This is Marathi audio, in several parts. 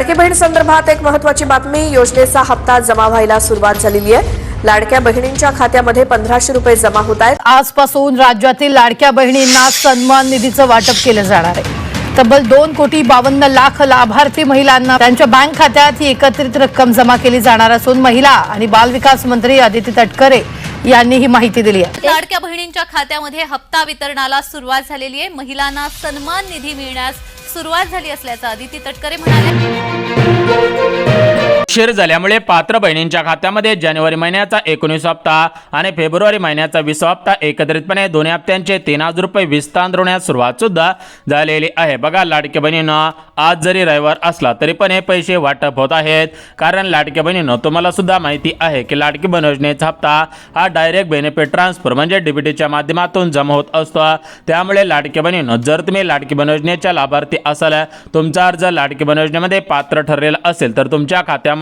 लाडकी बहीण संदर्भात एक महत्त्वाची बातमी। योजनेचा हप्ता जमा व्हायला सुरुवात झालेली आहे। लाडक्या बहिणींच्या खात्यामध्ये 1500 रुपये जमा होत आहेत। आजपासून राज्यातील लाडक्या बहिणींना सन्मान निधीचं वाटप केलं जाणार आहे। तब्बल 2,52,00,000 लाभार्थी महिलांना त्यांच्या बँक खात्यात ही एकत्रित रक्कम जमा केली जाणार असून महिला आणि बाल विकास मंत्री अदिती तटकरे यांनी ही माहिती दिली आहे। लाडक्या बहिणींच्या खात्यामध्ये हप्ता वितरणाला सुरुवात झालेली आहे। महिलांना सन्मान निधी मिळण्यास सुरुवात झाली असल्याचं अदिती तटकरे म्हणाले। उशीर झाल्यामुळे पात्र बहिणींच्या खात्यामध्ये जानेवारी महिन्याचा 19 हप्ता आणि फेब्रुवारी महिन्याचा 20 हप्ता एकत्रितपणे दोन्ही हप्त्यांचे 3000 रुपये विस्तारण्यास सुरुवात सुद्धा झालेली आहे। बघा, लाडक्या बहिणींना आज जरी रविवार असला तरी पण हे पैसे वाटप होत आहेत। कारण लाडक्या बहिणींना तुम्हाला सुद्धा माहिती आहे की लाडकी बहीण योजनेचा हप्ता हा डायरेक्ट बेनिफिट ट्रान्सफर म्हणजे डीबीटीच्या माध्यमातून जमा होत असतो। त्यामुळे लाडक्या बहिणींना जर तुम्ही लाडकी बहीण योजनेच्या लाभार्थी असाल, तुमचा अर्ज लाडकी बहीण योजनेमध्ये पात्र ठरलेला असेल तर तुमच्या खात्यामध्ये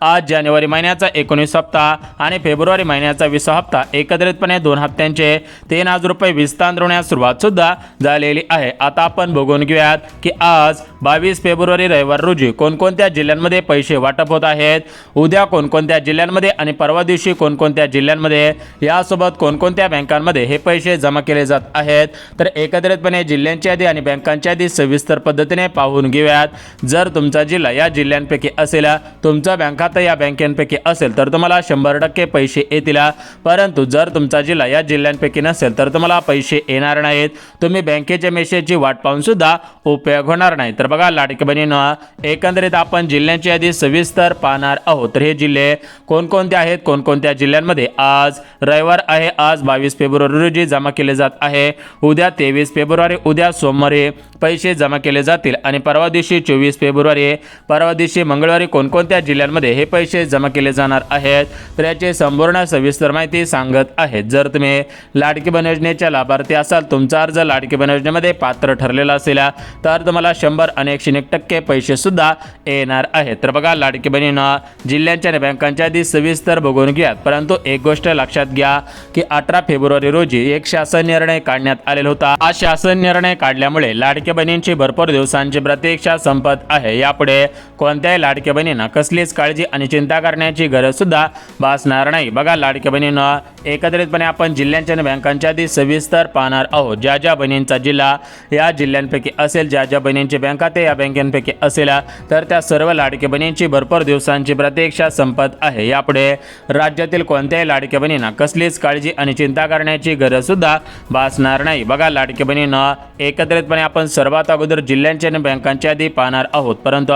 आज जानेवारी महिन्याचा 19 हप्ता आणि फेब्रुवारी महिन्याचा 20 हप्ता एकत्रितपणे दोन हप्त्यांचे 3000 रुपये विस्तारण्यास सुरुवात सुद्धा झालेली आहे। आता आपण बघून घेऊयात की आज 22 फेब्रुवारी रविवार रोजी कोणकोणत्या जिल्ह्यांमध्ये पैसे वाटप होत आहेत, उद्या कोणकोणत्या जिल्ह्यांमध्ये आणि परवा दिवशी कोणकोणत्या जिल्ह्यांमध्ये, यासोबत कोणकोणत्या बँकांमध्ये हे पैसे जमा केले जात आहेत। तर एकत्रितपणे जिल्ह्यांची यादी आणि बँकांची यादी सविस्तर पद्धतीने पाहून घेऊयात। जर तुमचा जिल्हा या जिल्ह्यांपैकी असेल, तुमचा बँक खाता या बँकेपैकी असेल तर तुम्हाला 100% पैसे येतील। परंतु जर तुमचा जिल्हा या जिल्ह्यांपैकी नसेल तर तुम्हाला पैसे येणार नाहीत। तुम्ही बँकेच्या मेसेजची वाट पाहून सुद्धा उपयोग होणार नाही। तर बघा, लाडकी बहिणींना एकंदरीत आपण जिल्ह्यांची यादी सविस्तर पाहणार आहोत। तर हे जिल्हे कोणकोणते आहेत, कोणकोणत्या जिल्ह्यांमध्ये आज रविवार आहे, आज 22 फेब्रुवारी रोजी जमा केले जात आहे, उद्या 23 फेब्रुवारी उद्या सोमवारी पैसे जमा केले जातील आणि परवा दिवशी 24 फेब्रुवारी परवा दिवशी मंगळवारी कोणकोणत्या जिल्ह्यांमध्ये हे पैसे जमा केले जाणार आहेत। तर याची संपूर्ण सविस्तर माहिती सांगत आहेत। जर तुम्ही लाडकी बहीण योजनेच्या लाभार्थी असाल, तुमचा अर्ज लाडकी बहीण योजनेमध्ये पात्र ठरलेला असेल तर तुम्हाला 100 आणि 101% पैसे सुद्धा येणार आहेत। तर बघा, लाडकी बहिणींना जिल्ह्यांच्या आणि बँकांच्या आधी सविस्तर बघून घ्या। परंतु एक गोष्ट लक्षात घ्या की 18 फेब्रुवारी रोजी एक शासन निर्णय काढण्यात आलेला होता। हा शासन निर्णय काढल्यामुळे लाडक्या बहिणींची भरपूर दिवसांची प्रतीक्षा संपत आहे। यापुढे कोणत्याही लाडक्या बहिणींना कसलीच काळजी आणि चिंता करण्याची गरज सुद्धा भासणार नाही। बघा, लाडक्या बहिणींना एकत्रितपणे आपण जिल्ह्यांच्या आणि बँकांच्या आधी सविस्तर पाहणार आहोत। ज्या ज्या बहिणींचा जिल्हा या जिल्ह्यांपैकी असेल, ज्या ज्या बहिणींचे बँक खाते या बँकांपैकी असेल, तर त्या सर्व लाडक्या बहिणींची भरपूर दिवसांची प्रतीक्षा संपत आहे। यापुढे राज्यातील कोणत्याही लाडक्या बहिणींना कसलीच काळजी आणि चिंता करण्याची गरज सुद्धा भासणार नाही। बघा, लाडक्या बहिणींना एकत्रितपणे आपण सर्वात अगोदर जिल्ह्यांच्या आणि बँकांच्या आधी पाहणार आहोत। परंतु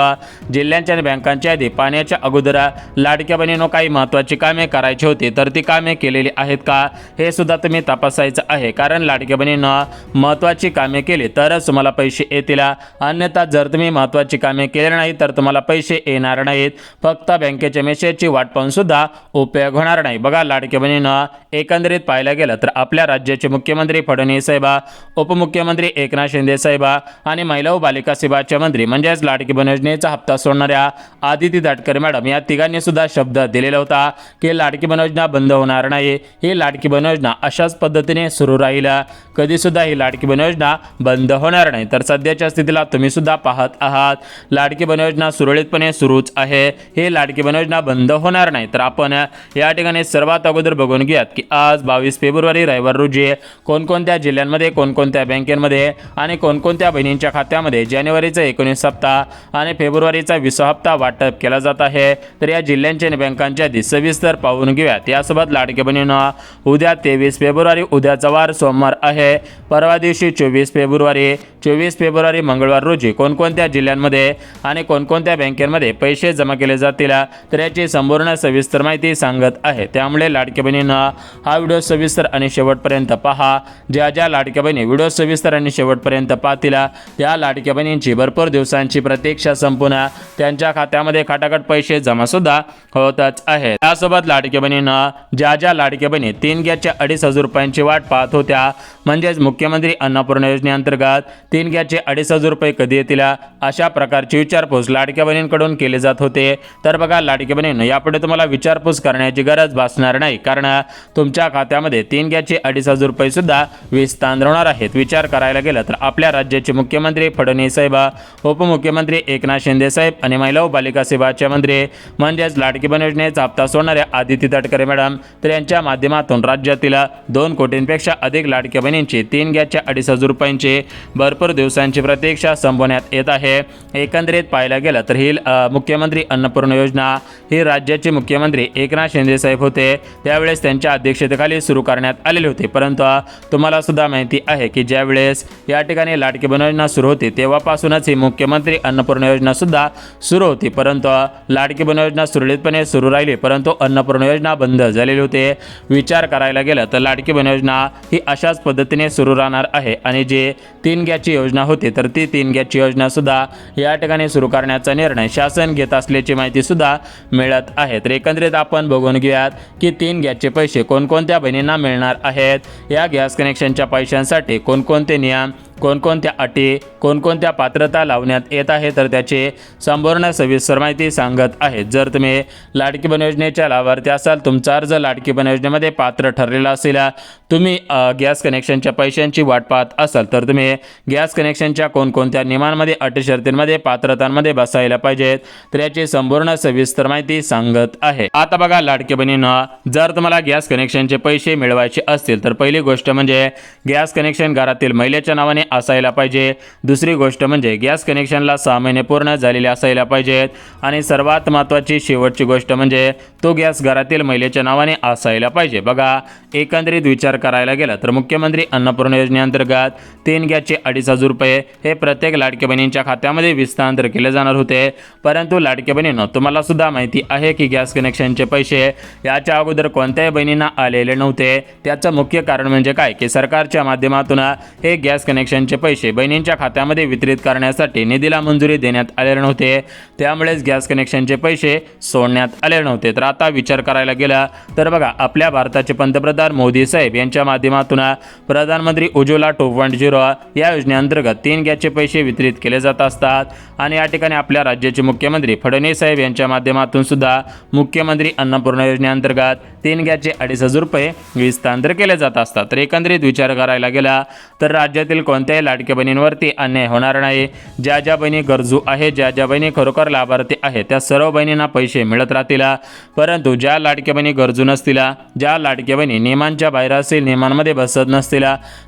जिल्ह्यांच्या आणि बँकांच्या आधी पाहण्याच्या अगोदर लाडक्या बहिणींनो काही महत्त्वाची कामे करायची होती, तर ती कामे केलेली आहेत का हे सुद्धा तुम्ही तपासायचं आहे। कारण लाडक्या बहिणींना महत्त्वाची कामे केली तरच तुम्हाला पैसे येतील, अन्यथा जर तुम्ही महत्त्वाची कामे केली नाही तर तुम्हाला पैसे येणार नाहीत। फक्त बँकेच्या मेसेजची वाट पाहून सुद्धा उपयोग होणार नाही। बघा, लाडक्या बहिणींना एकंदरीत पाहायला गेलं तर आपल्या राज्याचे मुख्यमंत्री फडणवीस साहेब, उपमुख्यमंत्री एकनाथ शिंदे साहेब आणि महिला व बालिका सेवाचे मंत्री म्हणजेच लाडकी बहीण योजनेचा हप्ता सोडणाऱ्या अदिती तटकरे मॅडम या तिघांनी सुद्धा शब्द दिलेला होता की लाडकी बहीण योजना बंद होणार नाही। ही लाडकी बहीण योजना अशाच पद्धतीने सुरू राहील, कधी सुद्धा ही लाडकी बहीण योजना बंद होणार नाही। तर सध्याच्या स्थितीला तुम्ही सुद्धा पाहत आहात, लाडकी बहीण योजना सुरळीतपणे सुरूच आहे, ही लाडकी बहीण योजना बंद होणार नाही। तर आपण या ठिकाणी सर्वात अगोदर बघून घ्यात की आज 22 फेब्रुवारी रविवार रोजी कोणकोणत्या जिल्ह्यांमध्ये, कोणकोणत्या बँकेमध्ये आणि कोणकोणत्या बहिणींच्या खात्यामध्ये जानेवारीचा 19 हप्ता आणि फेब्रुवारीचा 20 हप्ता वाटप केला जात आहे। तर या जिल्ह्यांच्या आणि बँकांच्या आधी सविस्तर पाहून घेऊयात। यासोबत लाडक्या बहिणींना उद्या 23 फेब्रुवारी उद्याचा वार सोमवार आहे, परवा दिवशी 24 फेब्रुवारी मंगळवार रोजी कोणकोणत्या जिल्ह्यांमध्ये आणि कोणकोणत्या बँकेमध्ये पैसे जमा केले जातील, तर याची संपूर्ण सविस्तर माहिती सांगत आहे। त्यामुळे लाडक्या बहिणींना हा व्हिडिओ सविस्तर आणि शेवटपर्यंत पहा। ज्या ज्या लाडक्या बहिणी व्हिडिओ सविस्तर आणि शेवटपर्यंत पाहतील त्या लाडक्या बहिणींची भरपूर दिवसांची प्रतीक्षा संपून त्यांच्या खात्यामध्ये खटाखट पैसे जमा सुद्धा होतच आहेत। त्यासोबत लाडक्या बहिणींना ज्या ज्या लाडक्या बहिणी 3 गॅसच्या 2,500 रुपयांची वाट पाहत होत्या, म्हणजेच मुख्यमंत्री अन्नपूर्णा योजनेअंतर्गत 3 गॅसचे 2,500 रुपये कधी येतील अशा प्रकारची विचारपूस लाडक्या बहिणींकडून केली जात होते। तर बघा, लाडक्या बहिणींनो यापुढे तुम्हाला विचारपूस करण्याची गरज भासणार नाही, कारण तुमच्या खात्यामध्ये 3 गॅसचे 2,500 रुपये सुद्धा विस्तार होणार आहेत। विचार करायला गेलं तर आपल्या राज्याचे मुख्यमंत्री फडणवीस साहेब, उपमुख्यमंत्री एकनाथ शिंदे साहेब आणि महिला व बालिका सेवाचे मंत्री म्हणजेच लाडकी बहीण योजनेचा हप्ता सोडणाऱ्या आदिती तटकरे मॅडम तर यांच्या माध्यमातून राज्यातील 2 कोटींपेक्षा अधिक लाडक्या बहिणींची 3 गॅसच्या 2,500 रुपयांची भरपूर दिवसांची प्रतीक्षा संपवण्यात येत आहे। एकंदरीत पाहायला गेलं तर ही मुख्यमंत्री अन्नपूर्णा योजना ही राज्याचे मुख्यमंत्री एकनाथ शिंदे साहेब होते त्यावेळेस त्यांच्या अध्यक्षतेखाली सुरू करण्यात आलेली होती। परंतु तुम्हाला सुद्धा माहिती आहे की ज्यावेळेस या ठिकाणी लाडकी बहीण योजना सुरू होती तेव्हापासूनच ही मुख्यमंत्री अन्नपूर्णा योजना सुद्धा सुरू होती, परंतु लाडकी बहीण योजना सुरळीतपणे सुरू राहिली, परंतु अन्नपूर्णा योजना बंद झालेली होती। विचार करायला गेलं तर लाडकी बहीण योजना ही अशाच पद्धतीने सुरू राहणार आहे आणि जे 3 गॅसची योजना होती तर ती 3 गॅसची योजना सुद्धा या ठिकाणी सुरू करण्याचा निर्णय शासन घेत असल्याची माहिती सुद्धा मिळत आहे। तर एकंदरीत आपण बघून घेऊयात की 3 गॅसचे पैसे कोणकोणत्या बहिणींना मिळणार आहेत, या गॅस कनेक्शनच्या पैशांसाठी कोणकोणते नियम, कोणकोणत्या अटी, कोणकोणत्या पात्रता लावण्यात येत आहे तर त्याची संपूर्ण सविस्तर माहिती सांगत आहेत। जर तुम्ही लाडकी बहीण योजनेच्या लाभार्थी असाल, तुमचा अर्ज लाडकी बहीण योजनेमध्ये पात्र ठरलेला असेल, तुम्ही गॅस कनेक्शनच्या पैशांची वाट पाहत असाल तर तुम्ही गॅस कनेक्शनच्या कोणकोणत्या नियमांमध्ये, अटी शर्तींमध्ये, पात्रतांमध्ये बसायला पाहिजेत तर याची संपूर्ण सविस्तर माहिती सांगत आहे। आता बघा लाडकी बहिणींनो, जर तुम्हाला गॅस कनेक्शनचे पैसे मिळवायचे असतील तर पहिली गोष्ट म्हणजे गॅस कनेक्शन घरातील महिलेच्या नावाने असायला पाहिजे। दुसरी गोष्ट म्हणजे गॅस कनेक्शनला 6 महिने पूर्ण झालेले असायला पाहिजेत आणि सर्वात महत्त्वाची शेवटची गोष्ट म्हणजे तो गॅस घरातील महिलेच्या नावाने असायला पाहिजे। बघा एकंदरीत विचार करायला गेला तर मुख्यमंत्री अन्नपूर्णा योजनेअंतर्गत 3 गॅसचे 2,500 रुपये हे प्रत्येक लाडक्या बहिणींच्या खात्यामध्ये हस्तांतर केले जाणार होते, परंतु लाडक्या बहिणींनो तुम्हाला सुद्धा माहिती आहे की गॅस कनेक्शनचे पैसे याच्या अगोदर कोणत्याही बहिणींना आलेले नव्हते। त्याचं मुख्य कारण म्हणजे काय की सरकारच्या माध्यमातून हे गॅस कनेक्शनचे पैसे बहिणींच्या खात्यामध्ये वितरित करण्यासाठी निधीला मंजुरी देण्यात आलेले नव्हते, त्यामुळेच गॅस कनेक्शनचे पैसे सोडण्यात आले नव्हते। तर आता विचार करायला गेला तर बघा आपल्या भारताचे पंतप्रधान मोदी साहेब यांच्या माध्यमातून प्रधानमंत्री उज्ज्वला 2.0 या योजनेअंतर्गत 3 गॅसचे पैसे वितरित केले जात असतात आणि या ठिकाणी आपल्या राज्याचे मुख्यमंत्री फडणवीस साहेब यांच्या माध्यमातून सुद्धा मुख्यमंत्री अन्नपूर्णा योजनेअंतर्गत 3 गॅसचे 2,500 रुपये हस्तांतर केले जात असतात। तर एकंदरीत विचार करायला गेला तर राज्यातील कोणत्याही लाडक्या बहिणींवरती अन्याय होणार नाही। ज्या ज्या बहिणी गरजू आहे, ज्या ज्या बहिणी खरोखर लाभार्थी आहेत त्या सर्व बहिणींना पैसे मिळत राहतील, परंतु ज्या लाडक्या बहिणी गरजू नसतील, ज्या लाडक्या बहिणी नियमांच्या बाहेर असतील, नियमांमध्ये बसत नसतील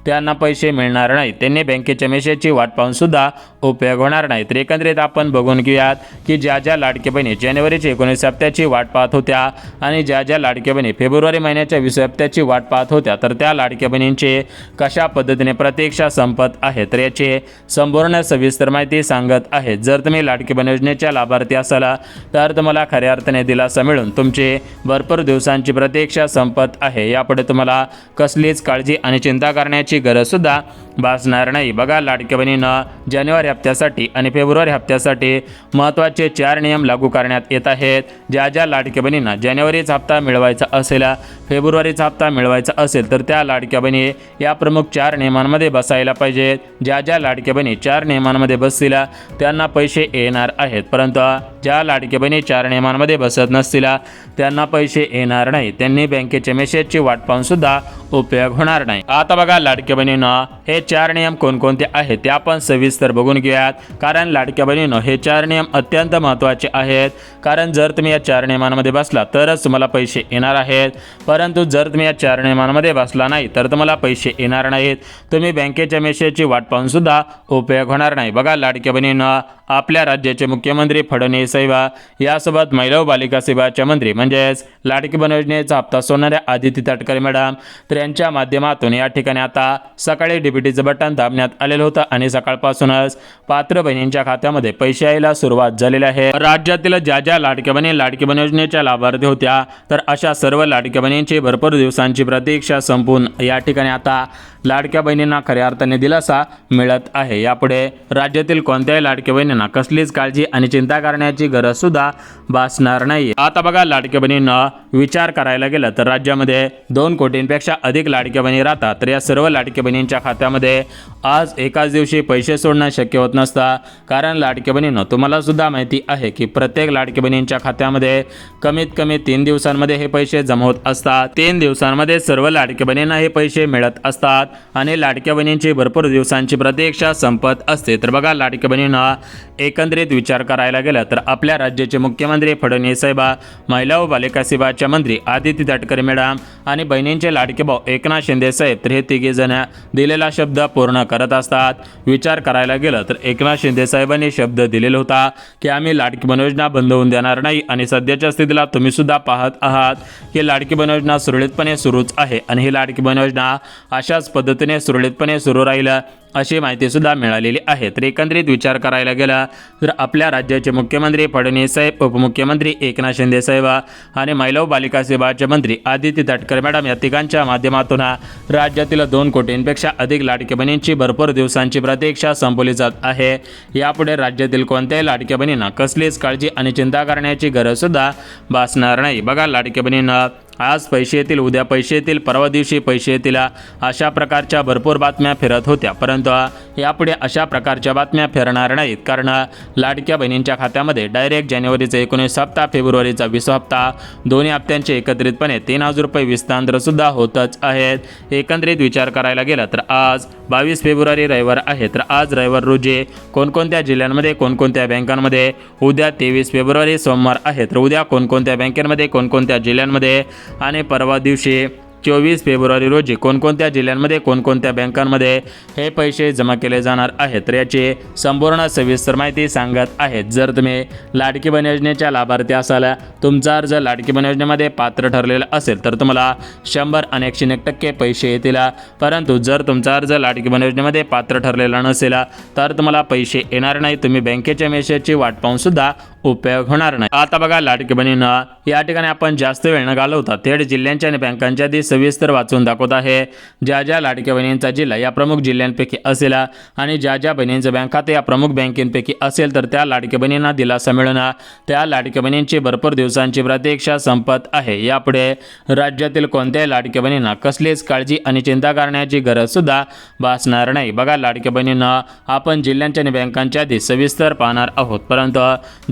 त्यांना पैसे मिळणार नाहीत। त्यांनी बँकेच्या मेसेजची वाट पाहून सुद्धा उपयोग होणार नाही। तर एकंदरीत आपण बघून घेऊयात की ज्या ज्या लाडक्या बहिणी जानेवारीच्या 19 हप्त्याची वाट पाहत होत्या आणि ज्या ज्या लाडक्या बहिणी फेब्रुवारी महिन्याच्या 20 हप्त्याची वाट पाहत होत्या तर त्या लाडक्या बहिणींची कशा पद्धतीने प्रतीक्षा संपत आहे तर याची संपूर्ण सविस्तर माहिती सांगत आहे। जर तुम्ही लाडकी बहीण योजनेच्या लाभार्थी असाल तर तुम्हाला खऱ्या अर्थाने दिलासा मिळून तुमची भरपूर दिवसांची प्रतीक्षा संपत आहे। यापुढे तुम्हाला कसलीच काळजी आणि चिंता करण्याची गरज सुद्धा भासणार नाही। बघा लाडक्या बहिणींना जानेवारी हप्त्यासाठी आणि फेब्रुवारी हप्त्यासाठी महत्त्वाचे 4 नियम लागू करण्यात येत आहेत। ज्या ज्या लाडक्या बहिणींना जानेवारीचा हप्ता मिळवायचा असेल, फेब्रुवारीचा हप्ता मिळवायचा असेल तर त्या लाडक्या बहिणी या प्रमुख 4 नियमांमध्ये बसायला पाहिजेत। ज्या ज्या लाडक्या बहिणी 4 नियमांमध्ये बसतील त्यांना पैसे येणार आहेत, परंतु ज्या लाडक्या बहिणी 4 नियमांमध्ये बसत नसतील त्यांना पैसे येणार नाही। त्यांनी बँकेच्या मेसेजची वाट पाहून सुद्धा उपयोग होणार नाही। आता बघा लाडक्या बहिणींनो हे 4 नियम कोणकोणते आहेत ते आपण सविस्तर बघून घेऊयात, कारण लाडक्या बहिणींनो हे 4 नियम अत्यंत महत्त्वाचे आहेत। कारण जर तुम्ही या 4 नियमांमध्ये बसला तरच तुम्हाला पैसे येणार आहेत, परंतु जर तुम्ही या 4 नियमांमध्ये बसला नाही तर तुम्हाला पैसे येणार नाहीत। तुम्ही बँकेच्या मेसेजची वाट पाहून सुद्धा उपयोग होणार नाही। बघा लाडक्या बहिणींनो आपल्या राज्याचे मुख्यमंत्री फडणवीस साहेब यासोबत महिला व बालिका सेवाचे मंत्री म्हणजेच लाडकी बहीण योजनेचा हप्ता सोडणाऱ्या आदिती तटकरे मॅडम तर यांच्या माध्यमातून या ठिकाणी आता सकाळी डीबीटीचं बटन दाबण्यात आलेलं होतं आणि सकाळपासूनच पात्र बहिणींच्या खात्यामध्ये पैसे यायला सुरुवात झालेली आहे। राज्यातील ज्या ज्या लाडक्या बहिणी लाडकी बहीण योजनेच्या लाभार्थी होत्या तर अशा सर्व लाडक्या बहिणींची भरपूर दिवसांची प्रतीक्षा संपून या ठिकाणी आता लाडक्या बहिणींना खऱ्या अर्थाने दिलासा मिळत आहे। यापुढे राज्यातील कोणत्याही लाडक्या बहिणींना कसलीच काळजी आणि चिंता करण्याची गरज सुद्धा भासणार नाही। आता बघा लाडक्या बहिणींना विचार करायला गेलं तर राज्यामध्ये 2 कोटींपेक्षा अधिक लाडक्या बहिणी राहतात. तर या सर्व लाडक्या बहिणींच्या खात्यामध्ये आज एकाच दिवशी पैसे सोडणं शक्य होत नसतं. कारण लाडक्या बहिणींनो, तुम्हाला सुद्धा माहिती आहे की प्रत्येक लाडक्या बहिणींच्या खात्यामध्ये कमीत कमी 3 दिवसांमध्ये हे पैसे जमा होत असतात. 3 दिवसांमध्ये सर्व लाडक्या बहिणींना हे पैसे मिळत असतात आणि लाडक्या बहिणींची भरपूर दिवसांची प्रतीक्षा संपत असते. तर बघा, लाडक्या बहिणींना एकंदरीत विचार करायला गेला तर आपल्या राज्याचे मुख्यमंत्री फडणवीस साहेब, महिला व बालविकास मंत्री आदिती तटकरे मॅडम आणि बहिणींचे लाडके भाऊ एकनाथ शिंदे साहेब, तर हे तिघे जण दिलेला शब्द पूर्ण करत असतात. विचार करायला गेलं तर एकनाथ शिंदे साहेबांनी शब्द दिलेला होता की आम्ही लाडकी बहीण योजना बंद होऊन देणार नाही आणि सध्याच्या स्थितीला तुम्ही सुद्धा पाहत आहात की लाडकी बहीण योजना सुरळीतपणे सुरूच आहे आणि ही लाडकी बहीण योजना अशाच पद्धतीने सुरळीतपणे सुरू राहील अशी माहिती सुद्धा मिळालेली आहे. तर एकंदरीत विचार करायला गेला तर आपल्या राज्याचे मुख्यमंत्री फडणवीस साहेब, उपमुख्यमंत्री एकनाथ शिंदे साहेब आणि महिला व बालविकास विभागाचे मंत्री आदिती तटकरे मॅडम या तिघांच्या माध्यमातून राज्यातील 2 कोटींपेक्षा अधिक लाडक्या बहिणींची भरपूर दिवसांची प्रतीक्षा संपवली जात आहे. यापुढे राज्यातील कोणत्याही लाडक्या बहिणींना कसलीच काळजी आणि चिंता करण्याची गरज सुद्धा भासणार नाही. बघा, लाडक्या बहिणींना आज पैसे येतील, उद्या पैसे येतील, परवा दिवशी पैसे येतील, अशा प्रकारच्या भरपूर बातम्या फिरत होत्या. परंतु यापुढे अशा प्रकारच्या बातम्या फिरणार नाहीत. कारण लाडक्या बहिणींच्या खात्यामध्ये डायरेक्ट जानेवारीचा 19 हप्ता, फेब्रुवारीचा 20 हप्ता, दोन्ही हप्त्यांचे एकत्रितपणे 3,000 रुपये विस्तांतरसुद्धा होतच आहेत. एकंदरीत विचार करायला गेला तर आज 22 फेब्रुवारी रविवार आहे. तर आज रविवार रोजी कोणकोणत्या जिल्ह्यांमध्ये, कोणकोणत्या बँकांमध्ये, उद्या 23 फेब्रुवारी सोमवार आहे तर उद्या कोणकोणत्या बँकेमध्ये, कोणकोणत्या जिल्ह्यांमध्ये आणि परवा दिवशी 24 फेब्रुवारी रोजी कोणकोणत्या जिल्ह्यांमध्ये, कोणकोणत्या बँकांमध्ये हे पैसे जमा केले जाणार आहेत. तर याची संपूर्ण सविस्तर माहिती सांगत आहेत. जर तुम्ही लाडकी बहीण योजनेच्या लाभार्थी असाल, तुमचा अर्ज लाडकी बहीण योजनेमध्ये पात्र ठरलेला असेल तर तुम्हाला 100 आणि 101% पैसे येतील. परंतु जर तुमचा अर्ज लाडकी बहीण योजनेमध्ये पात्र ठरलेला नसेल तर तुम्हाला पैसे येणार नाही. तुम्ही बँकेच्या मेसेजची वाट पाहून सुद्धा उपयोग होणार नाही. आता बघा, लाडकी बहिणींना या ठिकाणी आपण जास्त वेळ न घालवता थेट जिल्ह्यांच्या आणि बँकांच्या आधी सविस्तर वाचून दाखवत आहे. ज्या ज्या लाडक्या बहिणींचा जिल्हा या प्रमुख जिल्ह्यांपैकी असेल आणि ज्या ज्या बहिणींचं बँक खाते या प्रमुख बँकेपैकी असेल तर त्या लाडक्या बहिणींना दिलासा मिळून त्या लाडक्या बहिणींची भरपूर दिवसांची प्रतीक्षा संपत आहे. यापुढे राज्यातील कोणत्याही लाडक्या बहिणींना कसलीच काळजी आणि चिंता करण्याची गरज सुद्धा भासणार नाही. बघा, लाडक्या बहिणींना आपण जिल्ह्यांच्या आणि बँकांच्या आधी सविस्तर पाहणार आहोत. परंतु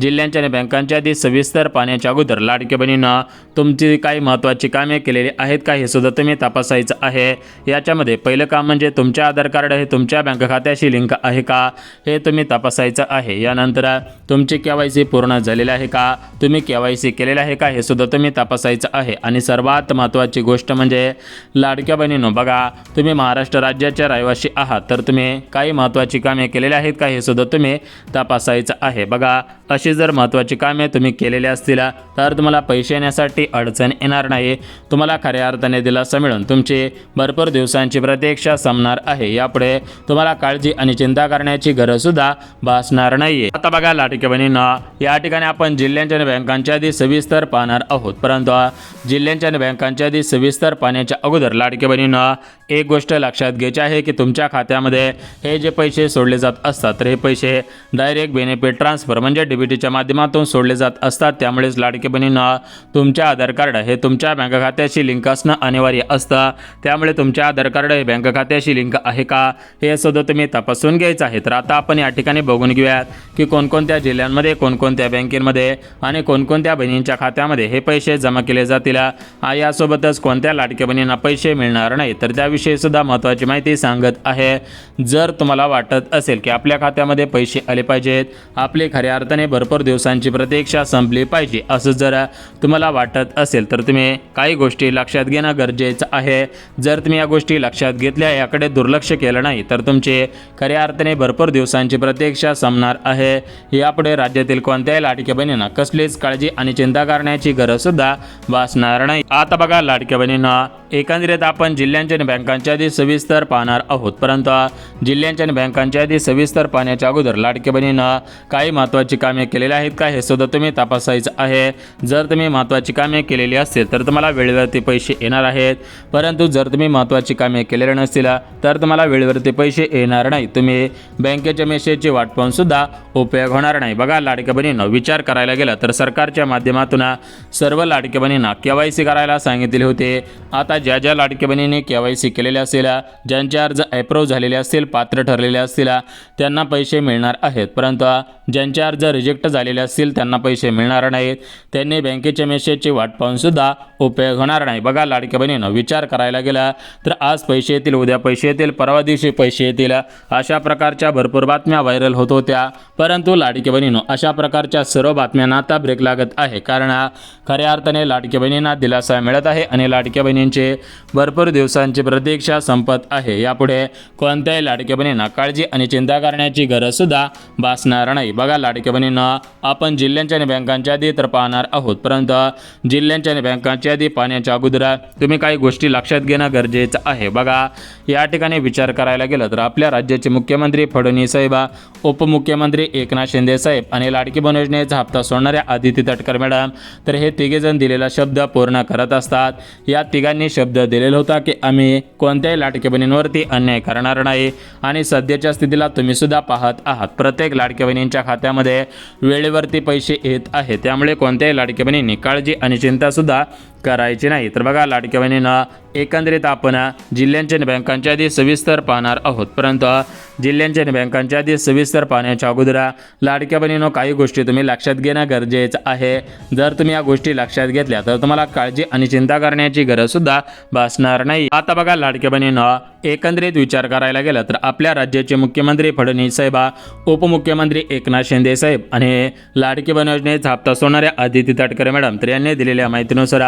जिल्ह्यांच्या आणि बँकांच्या आधी सविस्तर पाहण्याच्या अगोदर लाडक्या बहिणींना तुमची काही महत्त्वाची कामे केलेली आहेत का हे सुद्धा तुम्ही तपासायचं आहे. याच्यामध्ये पहिलं काम म्हणजे तुमच्या आधार कार्ड हे तुमच्या बँक खात्याशी लिंक आहे का हे तुम्ही तपासायचं आहे. यानंतर तुमची KYC पूर्ण झालेली आहे का, तुम्ही KYC केलेलं आहे का हे सुद्धा तुम्ही तपासायचं आहे. आणि सर्वात महत्त्वाची गोष्ट म्हणजे लाडक्या बहिणींनो, बघा, तुम्ही महाराष्ट्र राज्याच्या रहिवासी आहात तर तुम्ही काही महत्त्वाची कामे केलेली आहेत का हे सुद्धा तुम्ही तपासायचं आहे. बघा, अशी जर महत्त्वाची कामे तुम्ही केलेली असतील तर तुम्हाला पैसे येण्यासाठी अडचण येणार नाही. तुम्हाला खऱ्या अर्थाने दिलासा मिळून तुमची भरपूर दिवसांची प्रतीक्षा संपणार आहे. यापुढे तुम्हाला काळजी आणि चिंता करण्याची गरज सुद्धा भासणार नाहीये. आता बघा, लाडक्या बहिणींना या ठिकाणी आपण जिल्ह्यांच्या आणि बँकांच्या आधी सविस्तर पाहणार आहोत. परंतु जिल्ह्यांच्या आणि बँकांच्या आधी सविस्तर पाहण्याच्या अगोदर लाडक्या बहिणींना एक गोष्ट लक्षात घ्यायची आहे की तुमच्या खात्यामध्ये हे जे पैसे सोडले जात असतात तर हे पैसे डायरेक्ट बेनिफिट ट्रान्सफर म्हणजे DBTच्या माध्यमातून सोडले जात असतात. त्यामुळेच लाडकी बहिणींना तुमच्या आधार कार्ड हे तुमच्या बँक खात्याशी लिंक असणं अनिवार्य असतं. त्यामुळे तुमच्या आधार कार्ड हे बँक खात्याशी लिंक आहे का हे सुद्धा तुम्ही तपासून घ्यायचं आहे. तर आता आपण या ठिकाणी बघून घेऊयात की कोणकोणत्या जिल्ह्यांमध्ये, कोणकोणत्या बँकेमध्ये आणि कोणकोणत्या बहिणींच्या खात्यामध्ये हे पैसे जमा केले जातील. यासोबतच कोणत्या लाडक्या बहिणींना पैसे मिळणार नाही तर त्याविषयी सुद्धा महत्त्वाची माहिती सांगत आहे. जर तुम्हाला वाटत असेल की आपल्या खात्यामध्ये पैसे आले पाहिजेत, आपली खऱ्या अर्थाने भरपूर दिवसांची प्रतीक्षा संपली पाहिजे असं जर तुम्हाला वाटत असेल तर तुम्ही काही गोष्टी लक्षात घेणं गरजेचं आहे. जर तुम्ही या गोष्टी लक्षात घेतल्या, याकडे दुर्लक्ष केलं नाही तर तुमचे खऱ्या अर्थाने भरपूर दिवसांची प्रतीक्षा संपणार आहे. यापुढे राज्यातील कोणत्याही लाडक्या बहिणींना कसलीच काळजी आणि चिंता करण्याची गरज सुद्धा भासणार नाही. आता बघा, लाडक्या बहिणींना एकंदरीत आपण जिल्ह्यांच्या आणि बँकांच्या यादी सविस्तर पाहणार आहोत, परंतु जिल्ह्यांच्या आणि बँकांच्या यादी सविस्तर पाहण्याच्या अगोदर लाडक्या बहिणींना काही महत्त्वाची कामे केलेली आहेत का हे सुद्धा तुम्ही तपासायचं आहे. जर तुम्ही महत्त्वाची कामे केलेली असतील तर तुम्हाला वेळेवरती पैसे येणार आहेत, परंतु जर तुम्ही महत्त्वाची कामे केलेली नसतील तर तुम्हाला वेळेवरती पैसे येणार नाही. तुम्ही बँकेच्या मेसेजची वाट पाहून सुद्धा उपयोग होणार नाही. बघा लाडक्या बहिणींनो, विचार करायला गेला तर सरकारच्या माध्यमातून सर्व लाडक्या बहिणींना KYC करायला सांगितले होते. आता ज्या ज्या लाडक्या बहिणींनी KYC केलेले असतील, ज्यांचे अर्ज अप्रूव्ह झालेले असतील, पात्र ठरलेले असतील त्यांना पैसे मिळणार आहेत, परंतु ज्यांचे अर्ज रिजेक्ट झालेले असतील त्यांना पैसे मिळणार नाहीत. त्यांनी बँकेच्या मेसेजची वाट पाहून सुद्धा उपयोग होणार नाही. बघा लाडक्या बहिणींनो, विचार करायला गेला तर आज पैसे येतील, उद्या पैसे येतील, परवा दिवशी पैसे येतील, अशा प्रकारच्या भरपूर बातम्या व्हायरल होत होत्या. परंतु लाडक्या बहिणींनो, अशा प्रकारच्या सर्व बातम्यांना आता ब्रेक लागत आहे, कारण खऱ्या अर्थाने लाडक्या बहिणींना दिलासा मिळत आहे आणि लाडक्या बहिणींचे भरपूर दिवसांची प्रतीक्षा संपत आहे. यापुढे कोणत्याही लाडक्या बहिणींना काळजी आणि चिंता करण्याची गरज सुद्धा भासणार नाही. बघा लाडक्या बहिणींना, आपण जिल्ह्यांच्या आणि बँकांच्या यादी तर पाहणार आहोत, परंतु जिल्ह्यांच्या आणि बँकांच्या यादी पाहण्याच्या अगोदर तुम्ही काही गोष्टी लक्षात घेणं गरजेचं आहे. बघा या ठिकाणी विचार करायला गेलं तर आपल्या राज्याचे मुख्यमंत्री फडणवीस साहेब, उपमुख्यमंत्री एकनाथ शिंदे साहेब आणि लाडकी बहीण योजनेचा हप्ता सोडणाऱ्या आदिती तटकरे मॅडम, तर हे तिघेजण दिलेला शब्द पूर्ण करत असतात. या तिघांनी शब्द दिलेला होता की आम्ही कोणत्याही लाडक्या बहिणींवरती अन्याय करणार नाही आणि सध्याच्या स्थितीला तुम्ही सुद्धा पाहत आहात, प्रत्येक लाडक्या बहिणींच्या खात्यामध्ये वेळेवरती पैसे येत आहेत. त्यामुळे कोणत्याही लाडक्या बहिणींनी काळजी आणि चिंता सुद्धा करायची नाही. तर बघा लाडक्या बहिणींना, एकंदरीत आपण जिल्ह्यांच्या आणि बँकांच्या यादी सविस्तर पाहणार आहोत, परंतु जिल्ह्यांच्या आणि बँकांच्या यादी सविस्तर पाहण्याच्या अगोदर लाडक्या बहिणींनो काही गोष्टी तुम्ही लक्षात घेणं गरजेचं आहे. जर तुम्ही या गोष्टी लक्षात घेतल्या तर तुम्हाला काळजी आणि चिंता करण्याची गरज सुद्धा भासणार नाही. आता बघा लाडक्या बहिणींनो, एकंदरीत विचार करायला गेला तर आपल्या राज्याचे मुख्यमंत्री फडणवीस साहेब, उपमुख्यमंत्री एकनाथ शिंदे साहेब आणि लाडकी बहीण योजनेचा हप्ता सोडणाऱ्या आदिती तटकरे मॅडम, तर यांनी दिलेल्या माहितीनुसार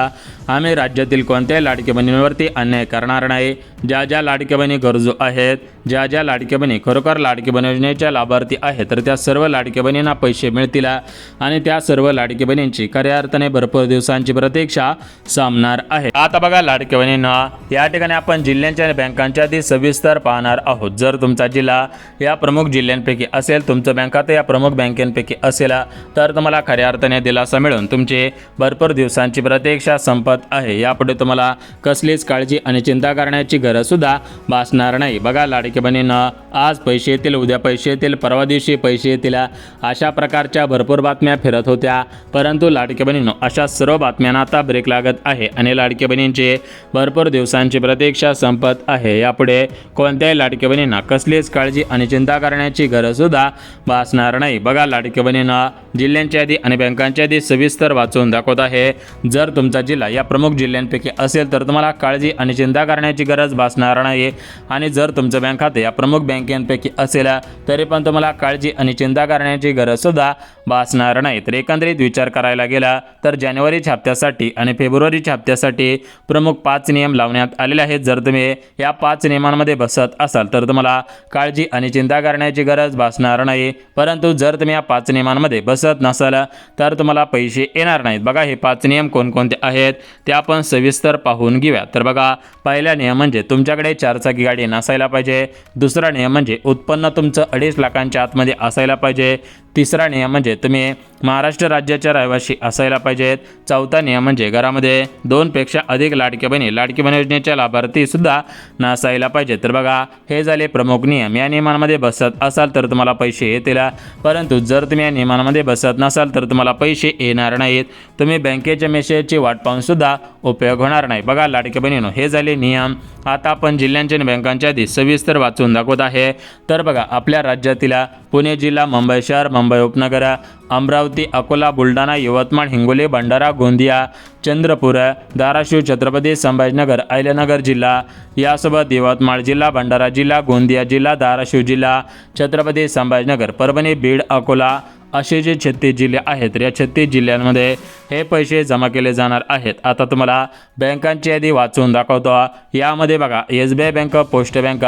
आम्ही राज्यातील कोणत्याही लाडक्या बहिणींवरती अन्याय करणार नाही. ज्या ज्या लाडक्या बहिणी गरजू आहेत, ज्या ज्या लाडक्या बहिणी खरोखर लाडकी बहीण योजनेच्या लाभार्थी आहेत, तर त्या सर्व लाडक्या बहिणींना पैसे मिळतील आणि त्या सर्व लाडक्या बहिणींची खऱ्या अर्थाने भरपूर दिवसांची प्रतीक्षा संपणार आहे. आता बघा लाडक्या बहिणींना, या ठिकाणी आपण जिल्ह्यांच्या आणि बँकांच्या यादी सविस्तर पाहणार आहोत. जर तुमचा जिल्हा या प्रमुख जिल्ह्यांपैकी असेल, तुमचं बँक खातं या प्रमुख बँकेपैकी असेल, तर तुम्हाला खऱ्या अर्थाने दिलासा मिळून तुमची भरपूर दिवसांची प्रतीक्षा संपत आहे. यापुढे तुम्हाला कसलीच काळजी आणि चिंता करण्याची गरज सुद्धा भासणार नाही. बघा लाडक्या बहिणींना, आज पैसे येतील, उद्या पैसे येतील, परवा दिवशी पैसे येतील, अशा प्रकारच्या भरपूर बातम्या फिरत होत्या, परंतु लाडक्या बहिणींनो, अशा सर्व बातम्यांना आता ब्रेक लागत आहे आणि लाडक्या बहिणींची भरपूर दिवसांची प्रतीक्षा संपत आहे. यापुढे कोणत्याही लाडक्या बहिणींना कसलीच काळजी आणि चिंता करण्याची गरज सुद्धा भासणार नाही. बघा लाडक्या बहिणींना, जिल्ह्यांच्या यादी आणि बँकांच्या यादी सविस्तर वाचून दाखवत आहे. जर तुमचा जिल्हा या प्रमुख जिल्ह्यांपैकी असेल तर तुम्हाला काळजी आणि चिंता करण्याची गरज भासणार नाही आणि जर तुमचं बँक खाते या प्रमुख बँकेपैकी असेल तरी पण तुम्हाला काळजी आणि चिंता करण्याची गरज सुद्धा भासणार नाही. तर एकंदरीत विचार करायला गेला तर जानेवारीच्या हप्त्यासाठी आणि फेब्रुवारीच्या हप्त्यासाठी प्रमुख 5 नियम लावण्यात आलेले आहेत. जर तुम्ही या 5 नियमांमध्ये बसत असाल तर तुम्हाला काळजी आणि चिंता करण्याची गरज भासणार नाही, परंतु जर तुम्ही या 5 नियमांमध्ये बसत नसाल तर तुम्हाला पैसे येणार नाहीत. बघा हे 5 नियम कोणकोणते आहेत ते आपण सविस्तर पाहून घेऊया. तर बघा, पहिला नियम म्हणजे तुमच्याकडे 4 चाकी गाडी नसायला पाहिजे. दुसरा नियम म्हणजे उत्पन्न तुमचं 2.5 लाखांच्या आतमध्ये असायला पाहिजे. तिसरा नियम म्हणजे तुम्ही महाराष्ट्र राज्याच्या रहिवासी असायला पाहिजेत. चौथा नियम म्हणजे घरामध्ये 2 पेक्षा अधिक लाडकी बहीण योजनेच्या लाभार्थी सुद्धा नसायला पाहिजे. तर बघा, हे झाले प्रमुख नियम. या नियमांमध्ये बसत असाल तर तुम्हाला पैसे येतील, परंतु जर तुम्ही या नियमांमध्ये बसत नसाल तर तुम्हाला पैसे येणार नाहीत. तुम्ही बँकेच्या मेसेजची वाट पाहून सुद्धा उपयोग होणार नाही. बघा लाडकी बहिणींनो, हे झाले नियम. आता आपण जिल्ह्यांच्या आणि बँकांच्या यादी सविस्तर वाचून दाखवत आहे. तर बघा, आपल्या राज्यातील पुणे जिल्हा, मुंबई शहर, मुंबई उपनगर, अमरावती, अकोला, बुलढाणा, यवतमाळ, हिंगोली, भंडारा, गोंदिया, चंद्रपूर, धाराशिव, छत्रपती संभाजीनगर, अहिल्यानगर जिल्हा, यासोबत यवतमाळ जिल्हा, भंडारा जिल्हा, गोंदिया जिल्हा, धाराशिव जिल्हा, छत्रपती संभाजीनगर, परभणी, बीड, अकोला असे जे 36 जिल्हे आहेत, तर या 36 जिल्ह्यांमध्ये हे पैसे जमा केले जाणार आहेत. आता तुम्हाला बँकांची यादी वाचून दाखवतो. यामध्ये बघा SBI bank, post bank,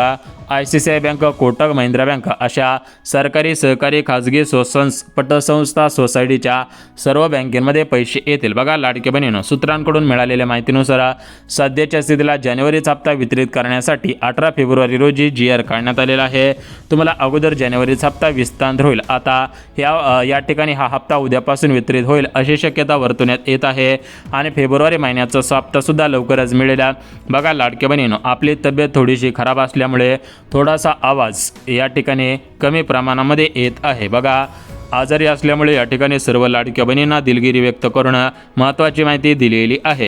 ICICI bank, Kotak Mahindra bank अशा सरकारी, सहकारी, खाजगी, पतसंस्था, सोसायटीच्या सर्व बँकेमध्ये पैसे येतील. बघा लाडके बहिणींनो, सूत्रांकडून मिळालेल्या माहितीनुसार सध्याच्या स्थितीला जानेवारीचा हप्ता वितरित करण्यासाठी 18 फेब्रुवारी रोजी GR काढण्यात आलेला आहे. तुम्हाला अगोदर जानेवारीचा हप्ता विस्तार होईल. आता या ठिकाणी हा हप्ता उद्यापासून वितरित होईल अशी शक्यता वर्तवण्यात येत आहे आणि फेब्रुवारी महिन्याचा हप्ता सुद्धा लवकरच मिळेल. बघा लाडके बहिणींनो, आपली तब्येत थोडीशी खराब असल्यामुळे थोडासा आवाज या ठिकाणी कमी प्रमाणामध्ये येत आहे. बघा आजारी असल्यामुळे या ठिकाणी सर्व लाडक्या बहिणींना दिलगिरी व्यक्त करून महत्त्वाची माहिती दिलेली आहे.